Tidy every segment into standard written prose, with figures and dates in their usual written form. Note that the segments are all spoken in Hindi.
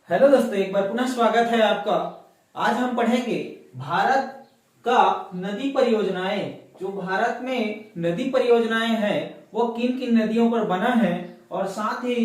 हेलो दोस्तों, एक बार पुनः स्वागत है आपका। आज हम पढ़ेंगे भारत का नदी परियोजनाएं। जो भारत में नदी परियोजनाएं हैं वो किन किन नदियों पर बना है और साथ ही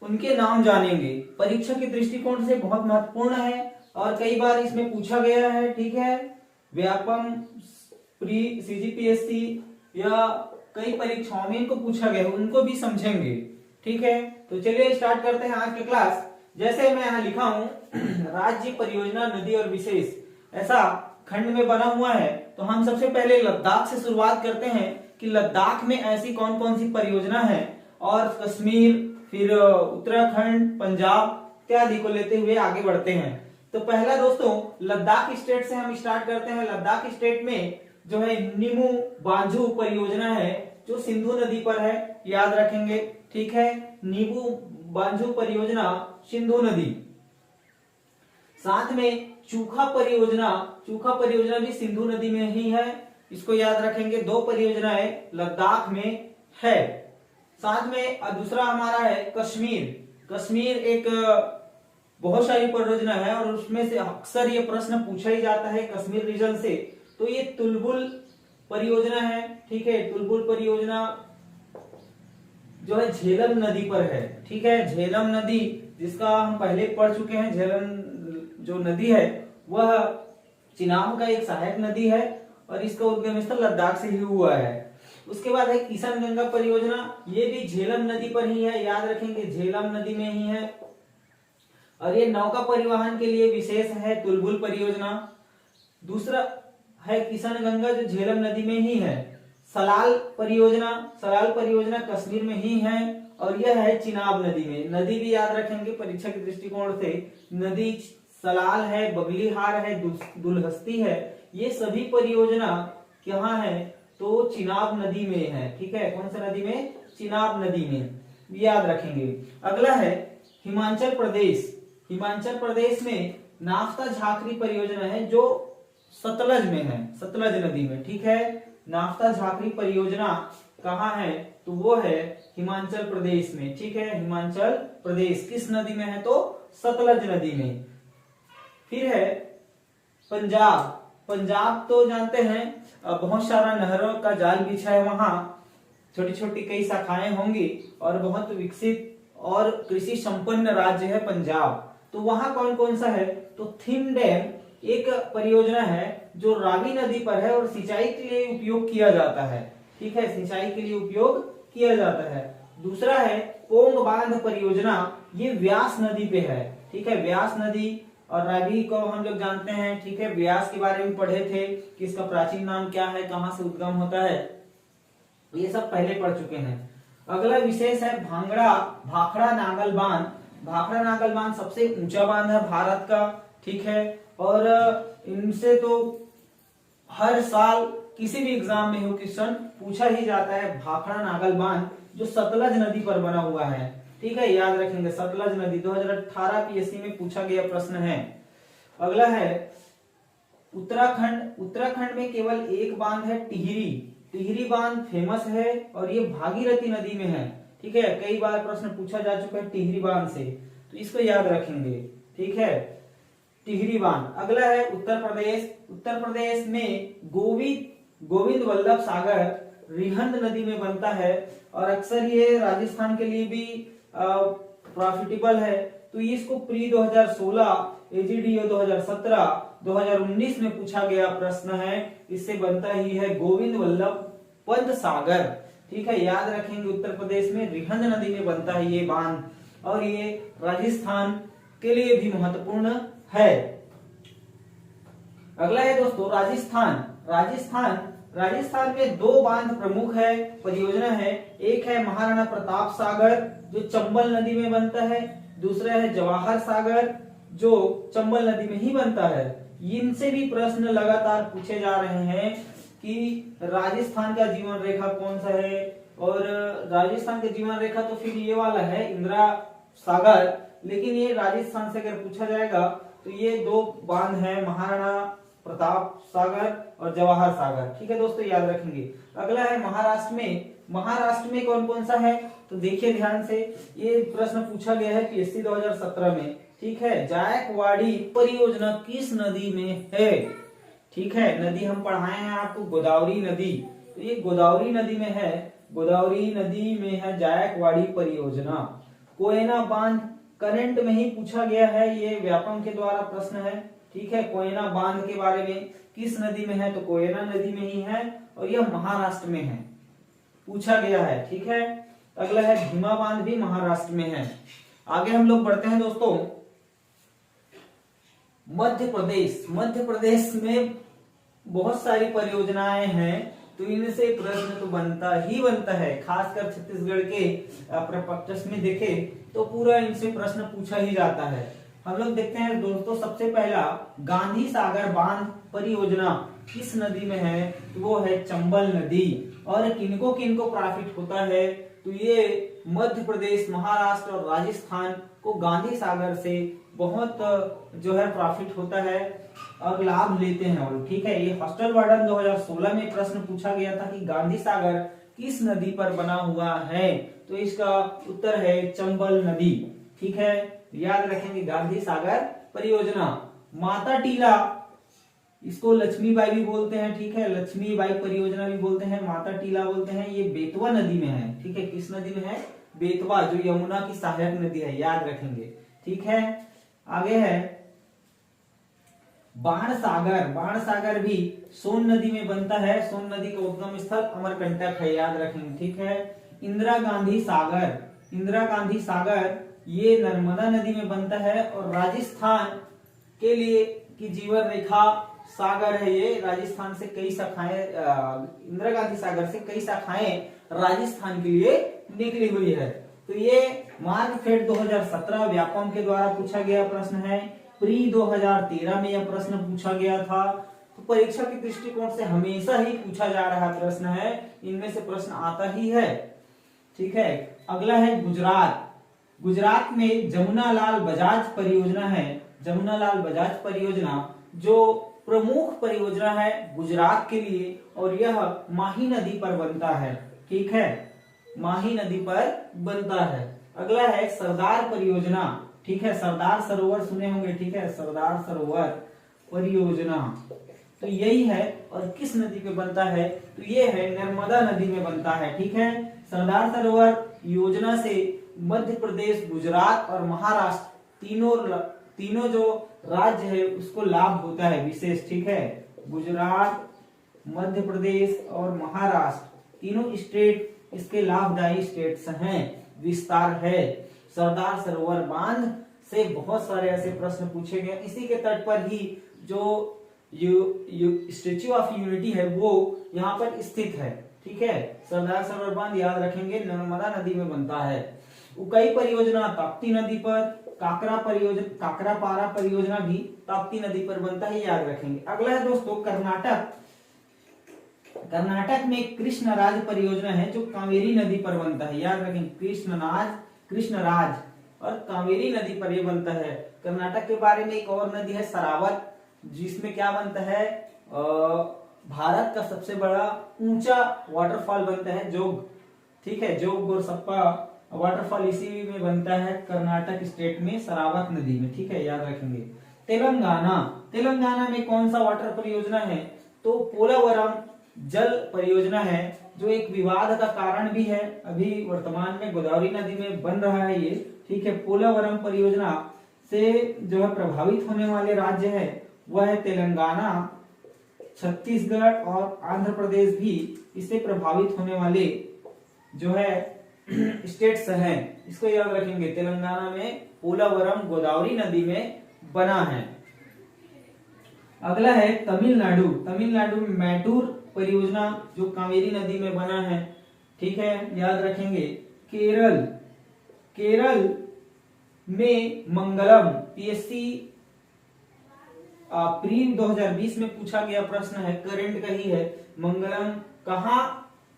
उनके नाम जानेंगे। परीक्षा के दृष्टिकोण से बहुत महत्वपूर्ण है और कई बार इसमें पूछा गया है। ठीक है, व्यापम, प्री सीजीपीएससी या कई परीक्षाओं में इनको पूछा गया है, उनको भी समझेंगे। ठीक है, तो चलिए स्टार्ट करते हैं आज की क्लास। जैसे मैं यहाँ लिखा हूं राज्य, परियोजना, नदी और विशेष, ऐसा खंड में बना हुआ है। तो हम सबसे पहले लद्दाख से शुरुआत करते हैं कि लद्दाख में ऐसी कौन कौन सी परियोजना है, और कश्मीर, फिर उत्तराखंड, पंजाब इत्यादि को लेते हुए आगे बढ़ते हैं। तो पहला दोस्तों लद्दाख स्टेट से हम स्टार्ट करते हैं। लद्दाख स्टेट में जो है नीमू बांझू परियोजना है जो सिंधु नदी पर है, याद रखेंगे। ठीक है, नीमू बांझू परियोजना सिंधु नदी। साथ में चूखा परियोजना भी सिंधु नदी में ही है, इसको याद रखेंगे। दो परियोजनाएं लद्दाख में है। साथ में दूसरा हमारा है कश्मीर एक बहुत सारी परियोजना है और उसमें से अक्सर ये प्रश्न पूछा ही जाता है कश्मीर रीजन से। तो ये तुलबुल परियोजना है। ठीक है, तुलबुल परियोजना जो है झेलम नदी पर है। ठीक है, झेलम नदी जिसका हम पहले पढ़ चुके हैं। झेलम जो नदी है वह चिनाब का एक सहायक नदी है और इसका उद्गम स्थल लद्दाख से ही हुआ है। उसके बाद है किशन गंगा परियोजना, ये भी झेलम नदी पर ही है, याद रखेंगे झेलम नदी में ही है। और ये नौका परिवहन के लिए विशेष है तुलबुल परियोजना। दूसरा है किशन गंगा जो झेलम नदी में ही है। सलाल परियोजना कश्मीर में ही है और यह है चिनाब नदी में। नदी भी याद रखेंगे परीक्षा के दृष्टिकोण से। नदी सलाल है, बगलीहार है, दुलहस्ती है, ये सभी परियोजना कहाँ है तो चिनाब नदी में है। ठीक है, कौन सा नदी में? चिनाब नदी में, याद रखेंगे। अगला है हिमाचल प्रदेश में नाफ्ता झाखरी परियोजना है जो सतलज में है, सतलज नदी में। ठीक है, नाफ्ता झाखरी परियोजना कहाँ है तो वो है हिमाचल प्रदेश में। ठीक है, हिमाचल प्रदेश किस नदी में है तो सतलज नदी में। फिर है पंजाब तो जानते हैं बहुत सारा नहरों का जाल बिछा है, वहां छोटी छोटी कई शाखाएं होंगी और बहुत विकसित और कृषि संपन्न राज्य है पंजाब। तो वहां कौन कौन सा है तो थिम डैम एक परियोजना है जो रावी नदी पर है और सिंचाई के लिए उपयोग किया जाता है। ठीक है, सिंचाई के लिए उपयोग किया जाता है। दूसरा है पोंग बांध परियोजना, ये व्यास नदी पे है। ठीक है, व्यास नदी और रावी को हम लोग जानते हैं। ठीक है, व्यास के बारे में पढ़े थे कि इसका प्राचीन नाम क्या है, कहाँ से उद्गम होता है, ये सब पहले पढ़ चुके हैं। अगला विशेष है भाखड़ा नागल बांध सबसे ऊंचा बांध है भारत का। ठीक है, और इनसे तो हर साल किसी भी एग्जाम में हो क्वेश्चन पूछा ही जाता है। भाखड़ा नागल बांध जो सतलज नदी पर बना हुआ है। ठीक है, याद रखेंगे सतलज नदी 2018 पीएससी में पूछा गया प्रश्न है। अगला है उत्तराखंड में केवल एक बांध है, टिहरी बांध फेमस है और ये भागीरथी नदी में है। ठीक है, कई बार प्रश्न पूछा जा चुका है टिहरी बांध से, तो इसको याद रखेंगे। ठीक है, टिहरी बांध। अगला है उत्तर प्रदेश में गोविंद वल्लभ सागर रिहंद नदी में बनता है और अक्सर ये राजस्थान के लिए भी प्रॉफिटेबल है। तो इसको प्री 2016, एजीडीओ 2017, 2019 में पूछा गया प्रश्न है। इससे बनता ही है गोविंद वल्लभ पंत सागर। ठीक है, याद रखेंगे उत्तर प्रदेश में रिहंद नदी में बनता है ये बांध और ये राजस्थान के लिए भी महत्वपूर्ण है। अगला है दोस्तों राजस्थान में दो बांध प्रमुख है, परियोजना है। एक है महाराणा प्रताप सागर जो चंबल नदी में बनता है, दूसरा है जवाहर सागर जो चंबल नदी में ही बनता है। इनसे भी प्रश्न लगातार पूछे जा रहे हैं कि राजस्थान का जीवन रेखा कौन सा है, और राजस्थान का जीवन रेखा तो फिर ये वाला है इंदिरा सागर। लेकिन ये राजस्थान से अगर पूछा जाएगा तो ये दो बांध है, महाराणा प्रताप सागर और जवाहर सागर। ठीक है दोस्तों, याद रखेंगे। अगला है महाराष्ट्र में। महाराष्ट्र में कौन कौन सा है, तो देखिए ध्यान से, ये प्रश्न पूछा गया है पीएससी 2017 में। ठीक है, जायकवाड़ी परियोजना किस नदी में है। ठीक है, नदी हम पढ़ाए हैं आपको गोदावरी नदी, तो ये गोदावरी नदी में है। गोदावरी नदी में है जायकवाड़ी परियोजना। कोयना बांध करंट में ही पूछा गया है, ये व्यापम के द्वारा प्रश्न है। ठीक है, कोयना बांध के बारे में किस नदी में है, तो कोयना नदी में ही है और यह महाराष्ट्र में है, पूछा गया है। ठीक है, अगला है भीमा बांध भी महाराष्ट्र में है। आगे हम लोग बढ़ते हैं दोस्तों, मध्य प्रदेश। मध्य प्रदेश में बहुत सारी परियोजनाएं हैं, तो इनसे प्रश्न तो बनता ही बनता है। खासकर छत्तीसगढ़ के प्रपक्ष में देखे तो पूरा इनसे प्रश्न पूछा ही जाता है। हम लोग देखते हैं दोस्तों, सबसे पहला गांधी सागर बांध परियोजना किस नदी में है, तो वो है चंबल नदी। और किनको किनको प्रॉफिट होता है, तो ये मध्य प्रदेश, महाराष्ट्र और राजस्थान को गांधी सागर से बहुत जो है प्रॉफिट होता है और लाभ लेते हैं और। ठीक है, ये हॉस्टल वार्डन 2016 में प्रश्न पूछा गया था कि गांधी सागर किस नदी पर बना हुआ है, तो इसका उत्तर है चंबल नदी। ठीक है, याद रखेंगे गांधी सागर परियोजना। माता टीला, इसको लक्ष्मीबाई भी बोलते हैं। ठीक है, लक्ष्मीबाई परियोजना भी बोलते हैं, माता टीला बोलते हैं। ये बेतवा नदी में है। ठीक है, किस नदी में है, बेतवा, जो यमुना की सहायक नदी है, याद रखेंगे। ठीक है, आगे है बाण सागर। बाण सागर भी सोन नदी में बनता है। सोन नदी का उद्गम स्थल अमरकंटक है, याद रखेंगे। ठीक है, इंदिरा गांधी सागर। इंदिरा गांधी सागर ये नर्मदा नदी में बनता है और राजस्थान के लिए की जीवन रेखा सागर है ये। राजस्थान से कई शाखाएं, इंदिरा गांधी सागर से कई शाखाएं राजस्थान के लिए निकली हुई है। तो ये मार्कफेड 2017 व्यापम के द्वारा पूछा गया प्रश्न है। प्री 2013 में यह प्रश्न पूछा गया था। तो परीक्षा के दृष्टिकोण से हमेशा ही पूछा जा रहा प्रश्न है, इनमें से प्रश्न आता ही है। ठीक है, अगला है गुजरात। गुजरात में जमुनालाल बजाज परियोजना है। जमुनालाल बजाज परियोजना जो प्रमुख परियोजना है गुजरात के लिए, और यह माही नदी पर बनता है। ठीक है, माही नदी पर बनता है। अगला है सरदार परियोजना। ठीक है, सरदार सरोवर सुने होंगे। ठीक है, सरदार सरोवर परियोजना तो यही है, और किस नदी पे बनता है, तो ये है नर्मदा नदी में बनता है। ठीक है, सरदार सरोवर योजना से मध्य प्रदेश, गुजरात और महाराष्ट्र तीनों जो राज्य है उसको लाभ होता है विशेष। ठीक है, गुजरात, मध्य प्रदेश और महाराष्ट्र तीनों स्टेट इसके लाभदायी स्टेट्स हैं, विस्तार है। सरदार सरोवर बांध से बहुत सारे ऐसे प्रश्न पूछे गए। इसी के तट पर ही जो स्टेच्यू ऑफ यूनिटी है वो यहाँ पर स्थित है। ठीक है, सरदार सरोवर बांध याद रखेंगे नर्मदा नदी में बनता है। उकाई परियोजना ताप्ती नदी पर, काकरापारा परियोजना भी ताप्ती नदी पर बनता है, याद रखेंगे। अगला है दोस्तों कर्नाटक। कर्नाटक में कृष्णराज परियोजना है जो कावेरी नदी पर बनता है, याद रखेंगे। कृष्णराज और कावेरी नदी पर यह बनता है। कर्नाटक के बारे में एक और नदी है सरावत, जिसमें क्या बनता है, भारत का सबसे बड़ा ऊंचा वाटरफॉल बनता है जोग। ठीक है, जोग गोरसप्पा वाटरफॉल इसी में बनता है कर्नाटक स्टेट में, सरावत नदी में। ठीक है, याद रखेंगे। तेलंगाना में कौन सा वाटर परियोजना है, तो पोलावरम जल परियोजना है, जो एक विवाद का कारण भी है। अभी वर्तमान में गोदावरी नदी में बन रहा है ये। ठीक है, पोलावरम परियोजना से जो है प्रभावित होने वाले राज्य है वह है तेलंगाना, छत्तीसगढ़ और आंध्र प्रदेश भी इससे प्रभावित होने वाले जो है स्टेट्स हैं। इसको याद रखेंगे। तेलंगाना में पोलावरम गोदावरी नदी में बना है। अगला है तमिलनाडु। तमिलनाडु में मैटूर परियोजना जो कावेरी नदी में बना है। ठीक है, याद रखेंगे। केरल में मंगलम, पीएससी प्री 2020 में पूछा गया प्रश्न है, करंट का ही है।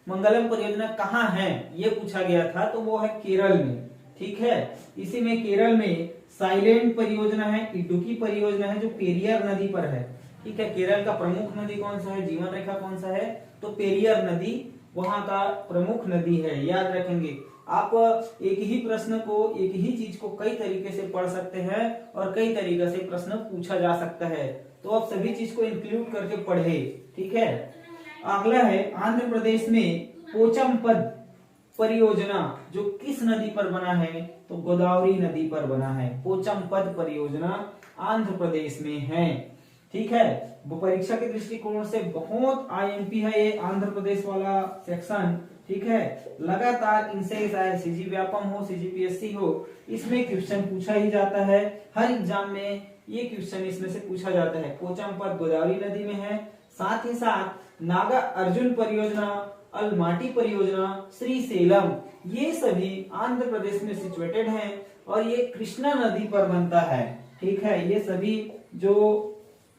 मंगलम परियोजना कहाँ है ये पूछा गया था, तो वो है केरल में। ठीक है, इसी में केरल में साइलेंट परियोजना है, इडुकी परियोजना है जो पेरियार नदी पर है। ठीक है। केरल का प्रमुख नदी कौन सा है, जीवन रेखा कौन सा है, तो पेरियर नदी वहां का प्रमुख नदी है, याद रखेंगे। आप एक ही प्रश्न को, एक ही चीज को कई तरीके से पढ़ सकते हैं और कई तरीके से प्रश्न पूछा जा सकता है, तो आप सभी चीज को इंक्लूड करके पढ़े, ठीक है। अगला है आंध्र प्रदेश में पोचमपद परियोजना जो किस नदी पर बना है, तो गोदावरी नदी पर बना है। पोचमपद परियोजना आंध्र प्रदेश में है, ठीक है। वो परीक्षा के दृष्टिकोण से बहुत आईएमपी है ये आंध्र प्रदेश वाला सेक्शन, ठीक है। लगातार इनसे चाहे सीजी व्यापम हो, सीजीपीएससी हो, इसमें क्वेश्चन पूछा ही जाता है। हर एग्जाम में ये क्वेश्चन इसमें से पूछा जाता है। पोचमपद गोदावरी नदी में है। साथ ही साथ नागा अर्जुन परियोजना, अलमाटी परियोजना, श्रीसेलम, ये सभी आंध्र प्रदेश में सिचुएटेड हैं और ये कृष्णा नदी पर बनता है, ठीक है। ये सभी जो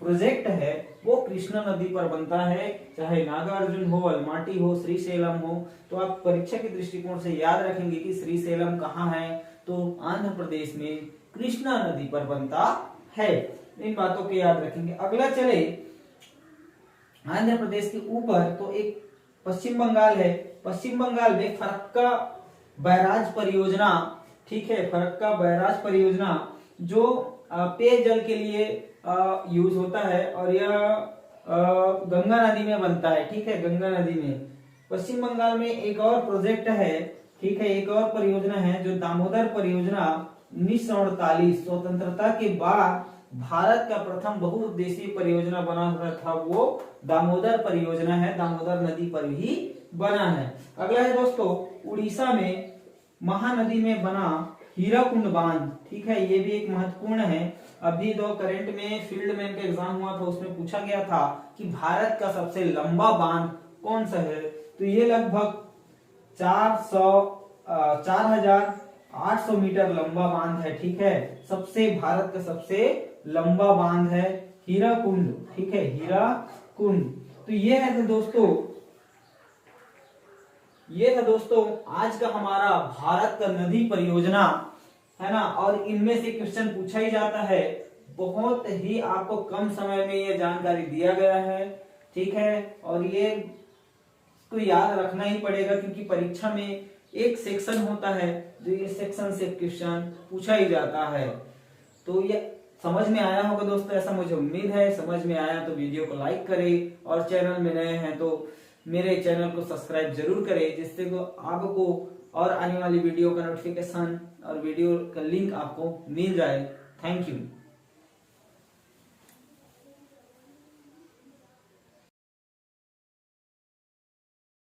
प्रोजेक्ट है वो कृष्णा नदी पर बनता है, चाहे नागार्जुन हो, अलमाटी हो, श्रीसेलम हो। तो आप परीक्षा के दृष्टिकोण से याद रखेंगे कि श्रीसेलम कहाँ है, तो आंध्र प्रदेश में कृष्णा नदी पर बनता है। इन बातों को याद रखेंगे। अगला चले आंध्र प्रदेश के ऊपर, तो एक पश्चिम बंगाल है। पश्चिम बंगाल में फरक्का बैराज परियोजना, ठीक है। फरक्का बैराज परियोजना जो पेयजल के लिए यूज होता है और यह गंगा नदी में बनता है, ठीक है, गंगा नदी में। पश्चिम बंगाल में एक और प्रोजेक्ट है, ठीक है, एक और परियोजना है जो दामोदर परियोजना। 1948 स्वतंत्रता के बाद भारत का प्रथम बहुउद्देशीय परियोजना बना हुआ था, वो दामोदर परियोजना है, दामोदर नदी पर ही बना है। अगला है दोस्तों उड़ीसा में महानदी में बना हीराकुंड बांध, ठीक है, ये भी एक महत्वपूर्ण है। अभी दो करंट में फील्ड में इनका एग्जाम हुआ था, उसमें पूछा गया था कि भारत का सबसे लंबा बांध कौन सा है, तो ये लगभग 4,800 मीटर लंबा बांध है, ठीक है। सबसे भारत का सबसे लंबा बांध है हीराकुंड, ठीक है, हीराकुंड। तो ये है दोस्तों आज का हमारा भारत का नदी परियोजना, है ना। और इनमें से क्वेश्चन पूछा ही जाता है। बहुत ही आपको कम समय में ये जानकारी दिया गया है, ठीक है। और ये तो याद रखना ही पड़ेगा क्योंकि परीक्षा में एक सेक्शन होता है जो ये सेक्शन से क्वेश्चन पूछा ही जाता है। तो ये समझ में आया होगा दोस्तों, ऐसा मुझे उम्मीद है। समझ में आया तो वीडियो को लाइक करें और चैनल में नए हैं तो मेरे चैनल को सब्सक्राइब जरूर करें, जिससे तो आपको और आने वाली वीडियो का नोटिफिकेशन और वीडियो का लिंक आपको मिल जाए। Thank you.